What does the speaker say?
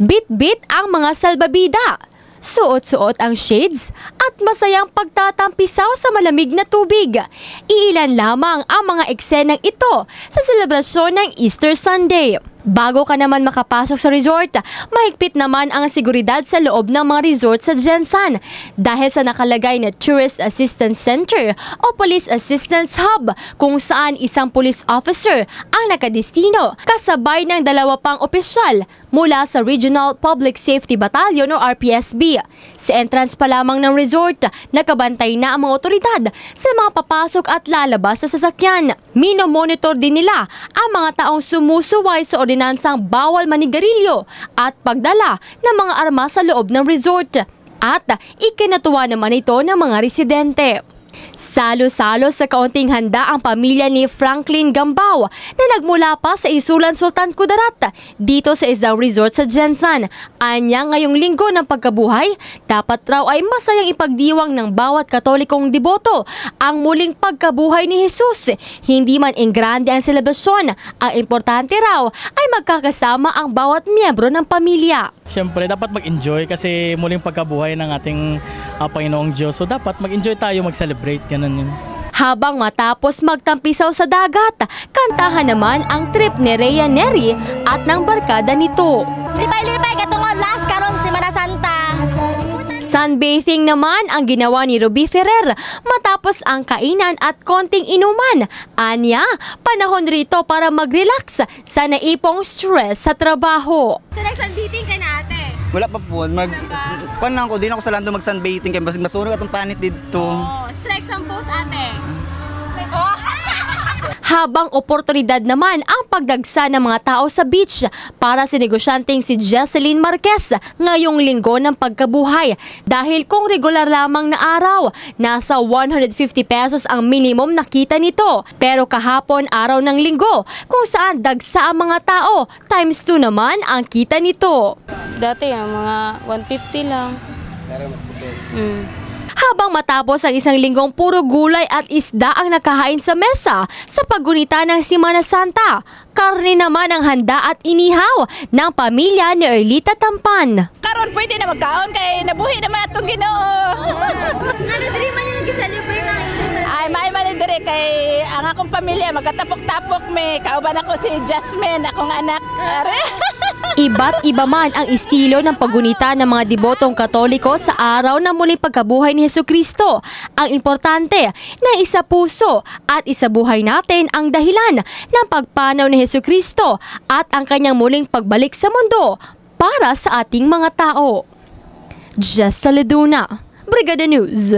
Bit-bit ang mga salbabida, suot-suot ang shades at masayang pagtatampisaw sa malamig na tubig. Iilan lamang ang mga eksenang ito sa selebrasyon ng Easter Sunday. Bago ka naman makapasok sa resort, mahigpit naman ang seguridad sa loob ng mga resort sa Gensan dahil sa nakalagay na Tourist Assistance Center o Police Assistance Hub kung saan isang police officer ang nakadestino kasabay ng 2 pang opisyal mula sa Regional Public Safety Battalion o RPSB. Sa entrance pa lamang ng resort, nakabantay na ang mga otoridad sa mga papasok at lalabas sa sasakyan. Minomonitor din nila ang mga taong sumusuway sa ordinansang bawal manigarilyo at pagdala ng mga armas sa loob ng resort. At ikinatuwa naman ito ng mga residente. Salo-salo sa kaunting handa ang pamilya ni Franklin Gambao na nagmula pa sa Isulan Sultan Kudarat dito sa isang resort sa Gensan. Anya ngayong linggo ng pagkabuhay, dapat raw ay masayang ipagdiwang ng bawat Katolikong deboto ang muling pagkabuhay ni Jesus. Hindi man engrande ang selebrasyon, ang importante raw ay magkakasama ang bawat miyembro ng pamilya. Siyempre, dapat mag-enjoy kasi muling pagkabuhay ng ating Panginoong Diyos. So dapat mag-enjoy tayo, mag-celebrate, ganun yun. Habang matapos magtampisaw sa dagat, kantahan naman ang trip ni Rhea Neri at ng barkada nito. Lipay-lipay katungod last karon Semana Santa. Sunbathing naman ang ginawa ni Ruby Ferrer matapos ang kainan at konting inuman. Anya, panahon rito para mag-relax sa naipong stress sa trabaho. So nag-sunbathing ka na ate? Wala pa po. Kuan lang ko, di na ako sa lando mag-sunbathing kaya masunog atong panit dito. Oh, strike ang post ate. Habang oportunidad naman ang pagdagsa ng mga tao sa beach para sa negosyanteng si Jesseline Marquez ngayong linggo ng pagkabuhay. Dahil kung regular lamang na araw, nasa 150 pesos ang minimum na kita nito. Pero kahapon araw ng linggo kung saan dagsa ang mga tao, times 2 naman ang kita nito. Dati mga 150 lang. Pero mas Habang matapos ang isang linggong puro gulay at isda ang nakahain sa mesa sa paggunita ng Semana Santa, karne naman ang handa at inihaw ng pamilya ni Erlita Tampan. Karon pwede na magkaon kay nabuhi naman atong Ginoo. Ano diri man yung nag-celebrate ng Easter Sunday? Ay may man dire kay ang akong pamilya magkatapok-tapok may kauban ako si Jasmine, akong anak. Iba't iba man ang estilo ng paggunita ng mga debotong Katoliko sa araw ng muling pagkabuhay ni Jesucristo. Ang importante na isa puso at isabuhay natin ang dahilan ng pagpanaw ni Jesucristo at ang kanyang muling pagbalik sa mundo para sa ating mga tao. Jess Saladuna, Brigada News.